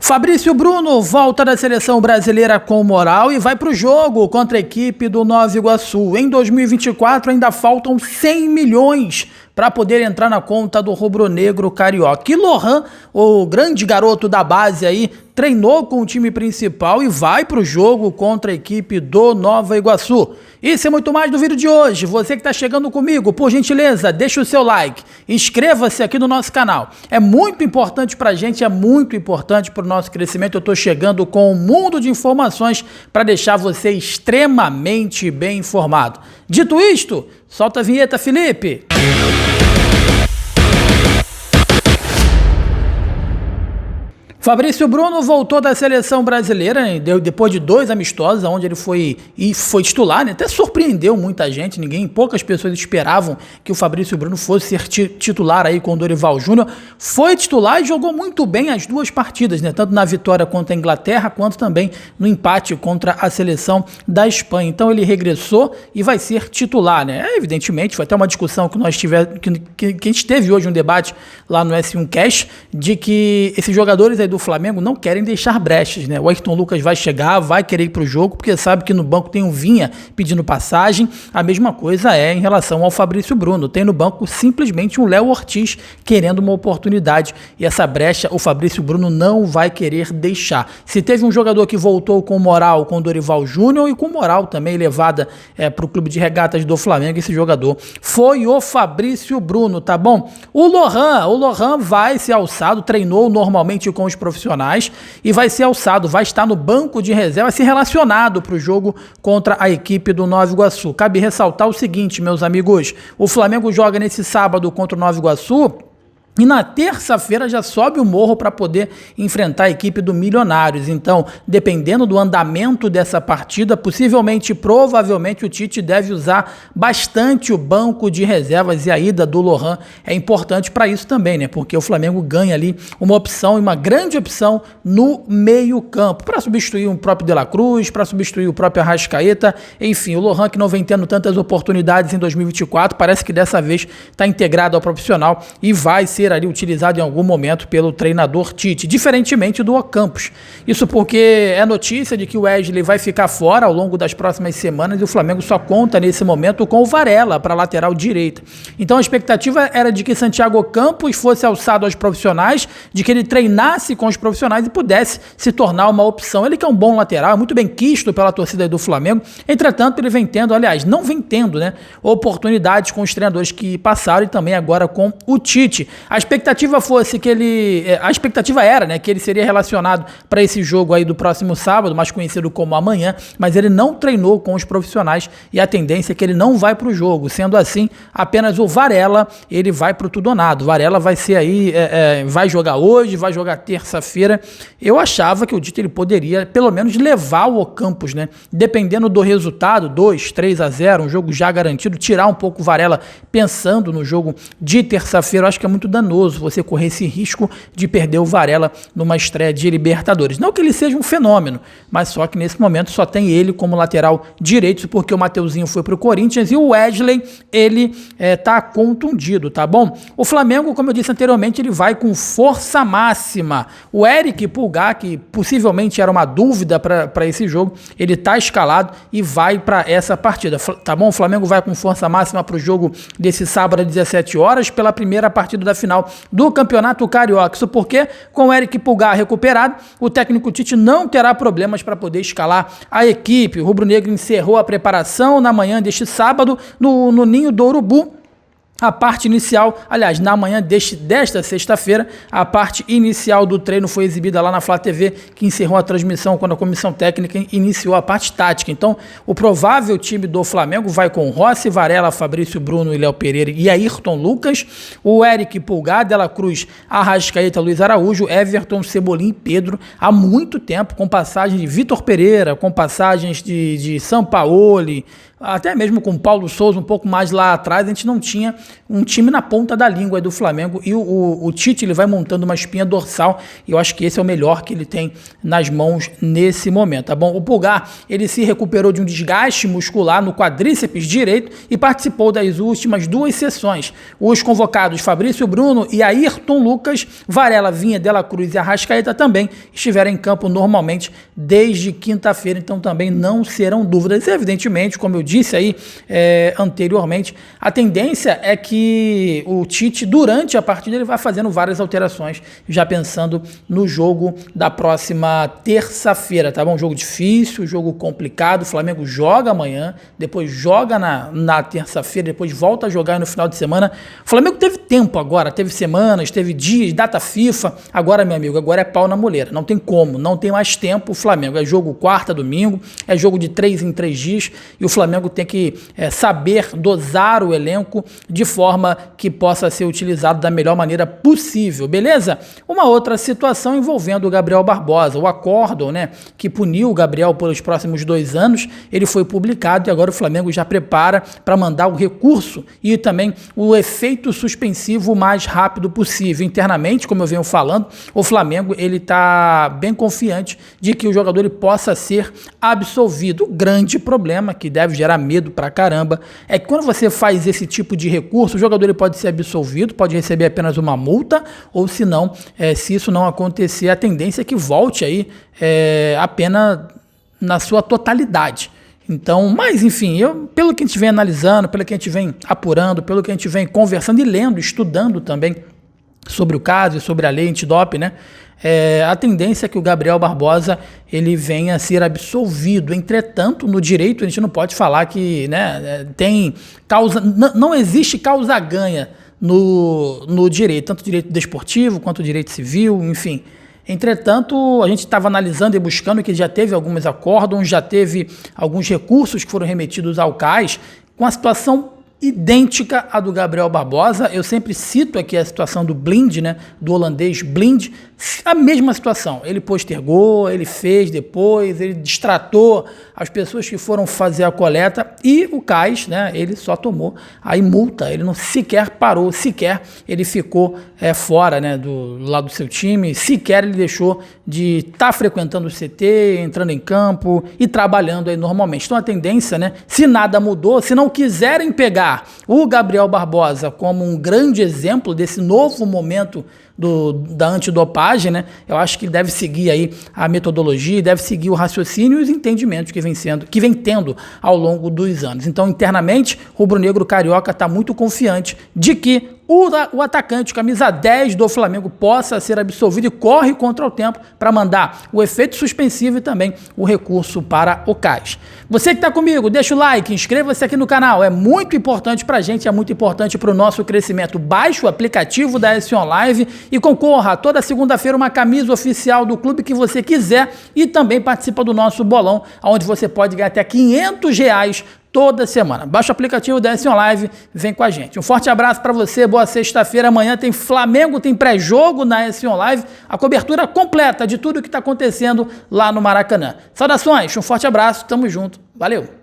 Fabrício Bruno volta da seleção brasileira com moral e vai para o jogo contra a equipe do Nova Iguaçu. Em 2024 ainda faltam 100 milhões para poder entrar na conta do rubro-negro carioca. E Lohan, o grande garoto da base aí, treinou com o time principal e vai para o jogo contra a equipe do Nova Iguaçu. Isso é muito mais do vídeo de hoje. Você que está chegando comigo, por gentileza, deixa o seu like, inscreva-se aqui no nosso canal. É muito importante para a gente, é muito importante para o nosso crescimento. Eu estou chegando com um mundo de informações para deixar você extremamente bem informado. Dito isto, solta a vinheta, Felipe! Fabrício Bruno voltou da seleção brasileira, né, depois de 2 amistosos, onde ele foi titular, né, até surpreendeu muita gente, poucas pessoas esperavam que o Fabrício Bruno fosse ser titular aí com o Dorival Júnior. Foi titular e jogou muito bem as 2 partidas, né, tanto na vitória contra a Inglaterra, quanto também no empate contra a seleção da Espanha. Então ele regressou e vai ser titular, né? Evidentemente, foi até uma discussão que a gente teve hoje, um debate lá no S1 Cash, de que esses jogadores aí do Flamengo não querem deixar brechas, né? O Ayrton Lucas vai chegar, vai querer ir pro jogo, porque sabe que no banco tem um Vinha pedindo passagem. A mesma coisa é em relação ao Fabrício Bruno. Tem no banco simplesmente um Léo Ortiz querendo uma oportunidade. E essa brecha o Fabrício Bruno não vai querer deixar. Se teve um jogador que voltou com moral com o Dorival Júnior e com moral também levada para o clube de regatas do Flamengo, esse jogador foi o Fabrício Bruno, tá bom? O Lohan vai ser alçado, treinou normalmente com os profissionais e vai ser alçado, vai estar no banco de reserva, vai ser relacionado para o jogo contra a equipe do Nova Iguaçu. Cabe ressaltar o seguinte, meus amigos, o Flamengo joga nesse sábado contra o Nova Iguaçu e na terça-feira já sobe o morro para poder enfrentar a equipe do Milionários. Então, dependendo do andamento dessa partida, provavelmente o Tite deve usar bastante o banco de reservas, e a ida do Lohan é importante para isso também, né? Porque o Flamengo ganha ali uma opção, uma grande opção no meio-campo, para substituir o próprio De La Cruz, para substituir o próprio Arrascaeta. Enfim, o Lohan, que não vem tendo tantas oportunidades em 2024, parece que dessa vez está integrado ao profissional e vai ser ali utilizado em algum momento pelo treinador Tite, diferentemente do Ocampos. Isso porque é notícia de que o Wesley vai ficar fora ao longo das próximas semanas e o Flamengo só conta nesse momento com o Varela para a lateral direita. Então a expectativa era de que Santiago Campos fosse alçado aos profissionais, de que ele treinasse com os profissionais e pudesse se tornar uma opção. Ele que é um bom lateral, muito bem quisto pela torcida do Flamengo. Entretanto, ele vem tendo, não vem tendo, né, oportunidades com os treinadores que passaram e também agora com o Tite. A expectativa era, né, que ele seria relacionado para esse jogo aí do próximo sábado, mais conhecido como amanhã, mas ele não treinou com os profissionais e a tendência é que ele não vai para o jogo. Sendo assim, apenas o Varela, ele vai para o tudo ou nada. O Varela vai ser aí, vai jogar hoje, vai jogar terça-feira. Eu achava que o Tite ele poderia pelo menos levar o Ocampos, né, dependendo do resultado, 2-3-0, um jogo já garantido, tirar um pouco o Varela pensando no jogo de terça-feira. Eu acho que é muito danoso você correr esse risco de perder o Varela numa estreia de Libertadores. Não que ele seja um fenômeno, mas só que nesse momento só tem ele como lateral direito, porque o Mateuzinho foi para o Corinthians e o Wesley, ele tá contundido, tá bom? O Flamengo, como eu disse anteriormente, ele vai com força máxima. O Eric Pulgar, que possivelmente era uma dúvida para esse jogo, ele tá escalado e vai para essa partida, tá bom? O Flamengo vai com força máxima para o jogo desse sábado às 17 horas, pela primeira partida da final do Campeonato Carioca. Isso porque, com o Eric Pulgar recuperado, o técnico Tite não terá problemas para poder escalar a equipe. O rubro-negro encerrou a preparação na manhã deste sábado no Ninho do Urubu. A parte inicial, na manhã desta sexta-feira, a parte inicial do treino foi exibida lá na Flá TV, que encerrou a transmissão quando a comissão técnica iniciou a parte tática. Então, o provável time do Flamengo vai com Rossi, Varela, Fabrício Bruno e Léo Pereira e Ayrton Lucas, o Eric Pulgar, De La Cruz, Arrascaeta, Luiz Araújo, Everton, Cebolinha e Pedro, há muito tempo, com passagens de Vitor Pereira, com passagens de Sampaoli, até mesmo com o Paulo Souza um pouco mais lá atrás, a gente não tinha um time na ponta da língua do Flamengo, e o Tite ele vai montando uma espinha dorsal, e eu acho que esse é o melhor que ele tem nas mãos nesse momento, tá bom? O Pulgar, ele se recuperou de um desgaste muscular no quadríceps direito e participou das últimas 2 sessões. Os convocados Fabrício Bruno e Ayrton Lucas, Varela, Vinha, De La Cruz e Arrascaeta também estiveram em campo normalmente desde quinta-feira, então também não serão dúvidas. E, evidentemente, como eu disse aí anteriormente, a tendência é que o Tite, durante a partida, ele vai fazendo várias alterações, já pensando no jogo da próxima terça-feira, tá bom? Jogo difícil, jogo complicado, o Flamengo joga amanhã, depois joga na terça-feira, depois volta a jogar no final de semana. O Flamengo teve tempo agora, teve semanas, teve dias, data FIFA, agora, meu amigo, agora é pau na moleira, não tem como, não tem mais tempo o Flamengo, é jogo quarta, domingo, é jogo de 3 em 3 dias, e o Flamengo tem que saber dosar o elenco de forma que possa ser utilizado da melhor maneira possível, beleza? Uma outra situação envolvendo o Gabriel Barbosa, o acórdão, né, que puniu o Gabriel pelos próximos 2 anos, ele foi publicado e agora o Flamengo já prepara para mandar o recurso e também o efeito suspensivo o mais rápido possível. Internamente, como eu venho falando, o Flamengo ele está bem confiante de que o jogador ele possa ser absolvido. O grande problema, que deve gerar medo pra caramba, é que quando você faz esse tipo de recurso, o jogador ele pode ser absolvido, pode receber apenas uma multa, ou se não, se isso não acontecer, a tendência é que volte aí a pena na sua totalidade. Então, mas enfim, pelo que a gente vem analisando, pelo que a gente vem apurando, pelo que a gente vem conversando e lendo, estudando também sobre o caso e sobre a lei antidoping, né? A tendência é que o Gabriel Barbosa ele venha a ser absolvido. Entretanto, no direito a gente não pode falar que, né, tem causa, não existe causa ganha no direito, tanto direito desportivo quanto direito civil, enfim. Entretanto, a gente estava analisando e buscando que já teve alguns acórdãos, já teve alguns recursos que foram remetidos ao CAS com a situação idêntica à do Gabriel Barbosa. Eu sempre cito aqui a situação do Blind, né, do holandês Blind, a mesma situação. Ele postergou, ele fez depois, ele distratou as pessoas que foram fazer a coleta e o CAS, né, ele só tomou aí multa, ele não sequer parou, sequer ele ficou fora, né, lá do seu time, sequer ele deixou de estar frequentando o CT, entrando em campo e trabalhando aí normalmente. Então a tendência, né, se nada mudou, se não quiserem pegar o Gabriel Barbosa como um grande exemplo desse novo momento da antidopagem, né? Eu acho que deve seguir aí a metodologia, deve seguir o raciocínio e os entendimentos que vem tendo ao longo dos anos. Então, internamente, o rubro-negro carioca está muito confiante de que o atacante, camisa 10 do Flamengo, possa ser absolvido e corre contra o tempo para mandar o efeito suspensivo e também o recurso para o CAS. Você que está comigo, deixa o like, inscreva-se aqui no canal, é muito importante para a gente, é muito importante para o nosso crescimento. Baixe o aplicativo da S-On Live e concorra toda segunda-feira uma camisa oficial do clube que você quiser e também participa do nosso bolão, onde você pode ganhar até R$500 toda semana. Baixa o aplicativo da S-On Live, vem com a gente. Um forte abraço para você, boa sexta-feira. Amanhã tem Flamengo, tem pré-jogo na S-On Live, a cobertura completa de tudo o que está acontecendo lá no Maracanã. Saudações, um forte abraço, tamo junto, valeu!